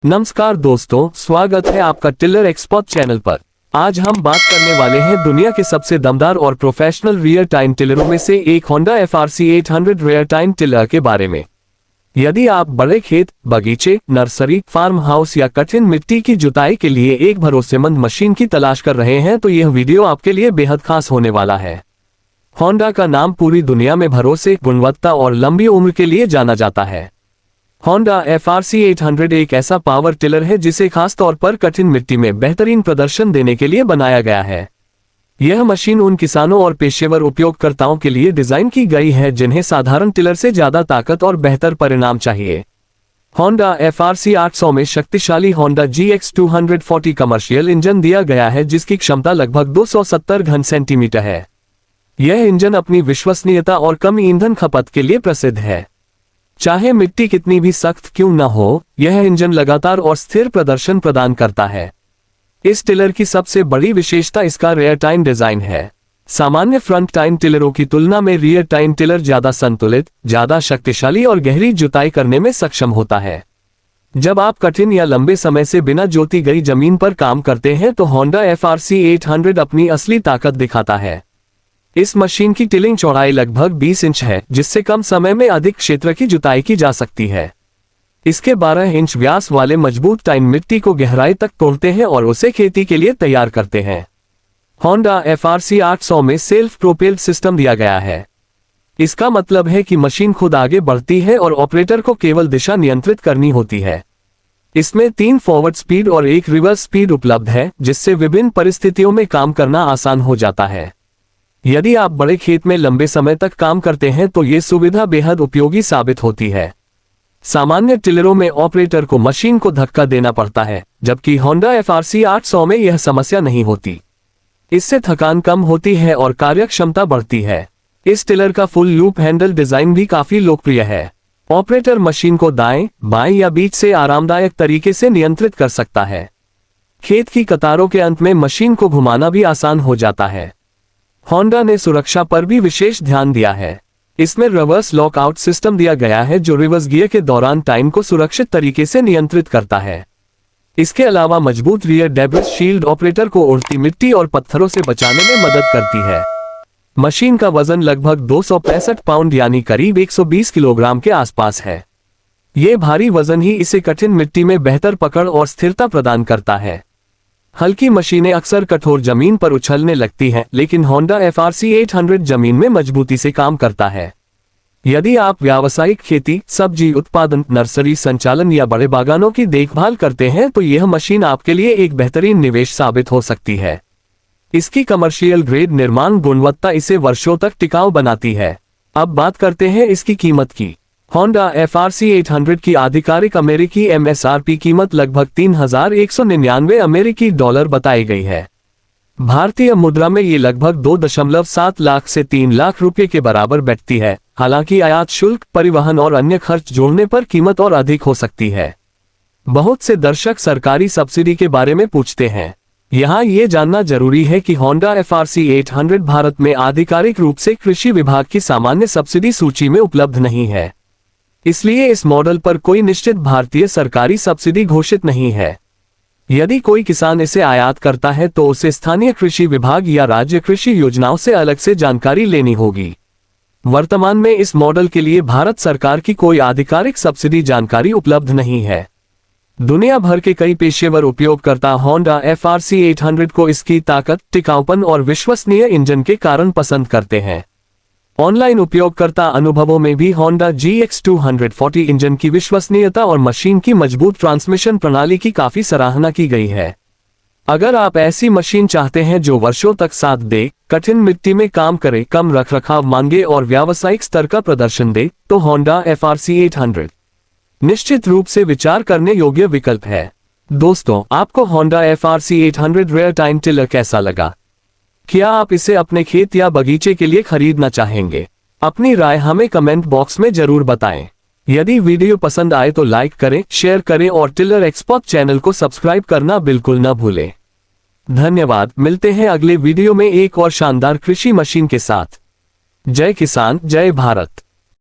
नमस्कार दोस्तों, स्वागत है आपका टिलर एक्सपर्ट चैनल पर। आज हम बात करने वाले हैं दुनिया के सबसे दमदार और प्रोफेशनल रियर टाइन टिलरों में से एक होंडा FRC 800 रियर टाइन टिलर के बारे में। यदि आप बड़े खेत, बगीचे, नर्सरी, फार्म हाउस या कठिन मिट्टी की जुताई के लिए एक भरोसेमंद मशीन की तलाश कर रहे हैं तो यह वीडियो आपके लिए बेहद खास होने वाला है। होंडा का नाम पूरी दुनिया में भरोसे, गुणवत्ता और लंबी उम्र के लिए जाना जाता है। होंडा FRC 800 एक ऐसा पावर टिलर है जिसे खास तौर पर कठिन मिट्टी में बेहतरीन प्रदर्शन देने के लिए बनाया गया है। यह मशीन उन किसानों और पेशेवर उपयोगकर्ताओं के लिए डिजाइन की गई है जिन्हें साधारण टिलर से ज्यादा ताकत और बेहतर परिणाम चाहिए। होंडा FRC 800 में शक्तिशाली होंडा GX 240 कमर्शियल इंजन दिया गया है जिसकी क्षमता लगभग 270 घन सेंटीमीटर है। यह इंजन अपनी विश्वसनीयता और कम ईंधन खपत के लिए प्रसिद्ध है। चाहे मिट्टी कितनी भी सख्त क्यों न हो, यह इंजन लगातार और स्थिर प्रदर्शन प्रदान करता है। इस टिलर की सबसे बड़ी विशेषता इसका रियर टाइन डिजाइन है। सामान्य फ्रंट टाइन टिलरों की तुलना में रियर टाइन टिलर ज्यादा संतुलित, ज्यादा शक्तिशाली और गहरी जुताई करने में सक्षम होता है। जब आप कठिन या लंबे समय से बिना जोती गई जमीन पर काम करते हैं तो होंडा FRC 800 अपनी असली ताकत दिखाता है। इस मशीन की टिलिंग चौड़ाई लगभग 20 इंच है, जिससे कम समय में अधिक क्षेत्र की जुताई की जा सकती है। इसके 12 इंच व्यास वाले मजबूत टाइन मिट्टी को गहराई तक तोड़ते हैं और उसे खेती के लिए तैयार करते हैं। होंडा FRC 800 में सेल्फ प्रोपेल्ड सिस्टम दिया गया है। इसका मतलब है कि मशीन खुद आगे बढ़ती है और ऑपरेटर को केवल दिशा नियंत्रित करनी होती है। इसमें 3 फॉरवर्ड स्पीड और 1 रिवर्स स्पीड उपलब्ध है, जिससे विभिन्न परिस्थितियों में काम करना आसान हो जाता है। यदि आप बड़े खेत में लंबे समय तक काम करते हैं तो ये सुविधा बेहद उपयोगी साबित होती है। सामान्य टिलरों में ऑपरेटर को मशीन को धक्का देना पड़ता है, जबकि होंडा FRC 800 में यह समस्या नहीं होती। इससे थकान कम होती है और कार्यक्षमता बढ़ती है। इस टिलर का फुल लूप हैंडल डिजाइन भी काफी लोकप्रिय है। ऑपरेटर मशीन को दाएं, बाएं या बीच से आरामदायक तरीके से नियंत्रित कर सकता है। खेत की कतारों के अंत में मशीन को घुमाना भी आसान हो जाता है। होंडा ने सुरक्षा पर भी विशेष ध्यान दिया है। इसमें रिवर्स लॉकआउट सिस्टम दिया गया है जो रिवर्स गियर के दौरान टाइम को सुरक्षित तरीके से नियंत्रित करता है। इसके अलावा मजबूत रियर डेब्रिस शील्ड ऑपरेटर को उड़ती मिट्टी और पत्थरों से बचाने में मदद करती है। मशीन का वजन लगभग 265 पाउंड यानी करीब 120 किलोग्राम के आसपास है। ये भारी वजन ही इसे कठिन मिट्टी में बेहतर पकड़ और स्थिरता प्रदान करता है। हल्की मशीनें अक्सर कठोर जमीन पर उछलने लगती हैं, लेकिन होंडा FRC 800 जमीन में मजबूती से काम करता है। यदि आप व्यावसायिक खेती, सब्जी उत्पादन, नर्सरी संचालन या बड़े बागानों की देखभाल करते हैं तो यह मशीन आपके लिए एक बेहतरीन निवेश साबित हो सकती है। इसकी कमर्शियल ग्रेड निर्माण गुणवत्ता इसे वर्षों तक टिकाऊ बनाती है। अब बात करते हैं इसकी कीमत की। होंडा FRC 800 की आधिकारिक अमेरिकी MSRP कीमत लगभग 3,199 अमेरिकी डॉलर बताई गई है। भारतीय मुद्रा में ये लगभग 2.7 लाख से 3 लाख रुपए के बराबर बैठती है। हालांकि आयात शुल्क, परिवहन और अन्य खर्च जोड़ने पर कीमत और अधिक हो सकती है। बहुत से दर्शक सरकारी सब्सिडी के बारे में पूछते हैं। यहाँ ये जानना जरूरी है कि होंडा FRC 800 भारत में आधिकारिक रूप से कृषि विभाग की सामान्य सब्सिडी सूची में उपलब्ध नहीं है। इसलिए इस मॉडल पर कोई निश्चित भारतीय सरकारी सब्सिडी घोषित नहीं है। यदि कोई किसान इसे आयात करता है तो उसे स्थानीय कृषि विभाग या राज्य कृषि योजनाओं से अलग से जानकारी लेनी होगी। वर्तमान में इस मॉडल के लिए भारत सरकार की कोई आधिकारिक सब्सिडी जानकारी उपलब्ध नहीं है। दुनिया भर के कई पेशेवर उपयोगकर्ता होंडा FRC 800 को इसकी ताकत, टिकाऊपन और विश्वसनीय इंजन के कारण पसंद करते हैं। ऑनलाइन उपयोगकर्ता अनुभवों में भी होंडा GX 240 इंजन की विश्वसनीयता और मशीन की मजबूत ट्रांसमिशन प्रणाली की काफी सराहना की गई है। अगर आप ऐसी मशीन चाहते हैं जो वर्षों तक साथ दे, कठिन मिट्टी में काम करे, कम रखरखाव मांगे और व्यावसायिक स्तर का प्रदर्शन दे, तो होंडा FRC 800 निश्चित रूप से विचार करने योग्य विकल्प है। दोस्तों, आपको होंडा FRC 800 रियर टाइन टिलर कैसा लगा? क्या आप इसे अपने खेत या बगीचे के लिए खरीदना चाहेंगे? अपनी राय हमें कमेंट बॉक्स में जरूर बताएं। यदि वीडियो पसंद आए तो लाइक करें, शेयर करें और टिलर एक्सपर्ट चैनल को सब्सक्राइब करना बिल्कुल न भूलें। धन्यवाद। मिलते हैं अगले वीडियो में एक और शानदार कृषि मशीन के साथ। जय किसान, जय भारत।